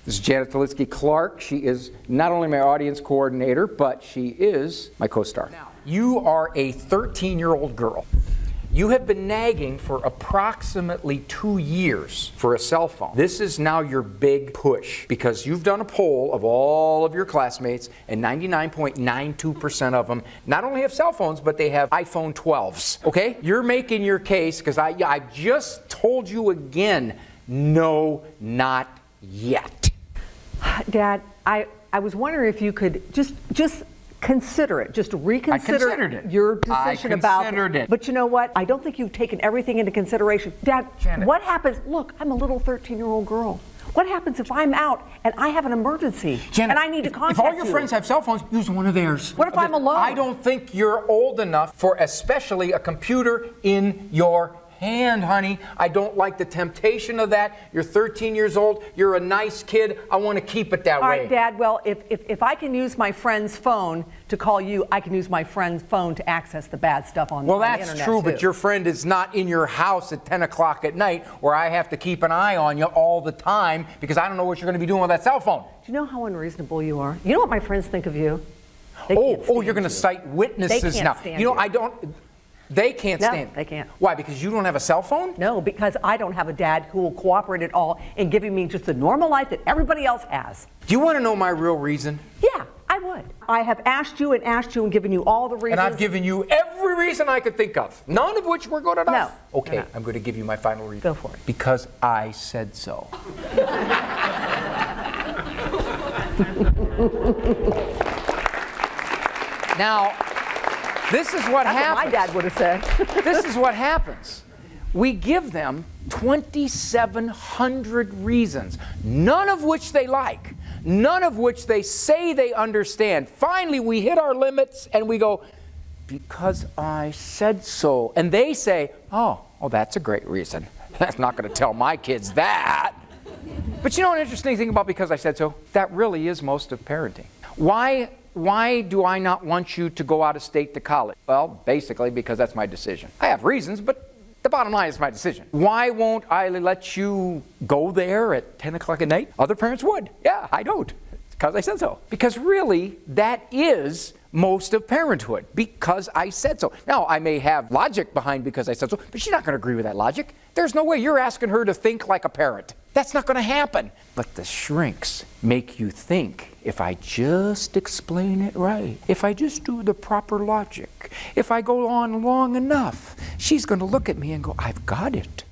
This is Janet Talitsky-Clark. She is not only my audience coordinator, but she is my co-star. Now, you are a 13-year-old girl. You have been nagging for approximately 2 years for a cell phone. This is now your big push because you've done a poll of all of your classmates and 99.92% of them not only have cell phones, but they have iPhone 12s, okay? You're making your case because I just told you again, no, not yet. Dad, I was wondering if you could just consider it, just reconsider your decision about it. But you know what? I don't think you've taken everything into consideration. Dad, Janet. What happens? Look, I'm a little 13-year-old girl. What happens if I'm out and I have an emergency Janet, and I need to contact you? If all your you? friends have cell phones, use one of theirs. What if I'm alone? I don't think you're old enough for especially a computer in your hand, honey. I don't like the temptation of that. You're 13 years old. You're a nice kid. I want to keep it that way. All right, Dad. Well, if I can use my friend's phone to call you, I can use my friend's phone to access the bad stuff on the internet. Well, that's true, but your friend is not in your house at 10 o'clock at night where I have to keep an eye on you all the time because I don't know what you're going to be doing with that cell phone. Do you know how unreasonable you are? You know what my friends think of you? Oh, you're going to cite witnesses now. Stand you. I don't. They can't stand. No, they can't. Why? Because you don't have a cell phone? No, because I don't have a dad who will cooperate at all in giving me just the normal life that everybody else has. Do you want to know my real reason? Yeah, I would. I have asked you and given you all the reasons. And I've given you every reason I could think of, none of which were good enough. No. Okay, I'm going to give you my final reason. Go for it. Because I said so. Now, this is what happens. That's what my dad would have said. This is what happens. We give them 2,700 reasons, none of which they like, none of which they say they understand. Finally, we hit our limits and we go, because I said so. And they say, oh, that's a great reason. I'm not going to tell my kids that. But you know an interesting thing about because I said so? That really is most of parenting. Why do I not want you to go out of state to college? Well, basically because that's my decision. I have reasons, but the bottom line is my decision. Why won't I let you go there at 10 o'clock at night? Other parents would. Yeah, I don't. It's because I said so. Because really, that is most of parenthood, because I said so. Now, I may have logic behind because I said so, but she's not going to agree with that logic. There's no way you're asking her to think like a parent. That's not going to happen. But the shrinks make you think if I just explain it right, if I just do the proper logic, if I go on long enough, she's going to look at me and go, I've got it.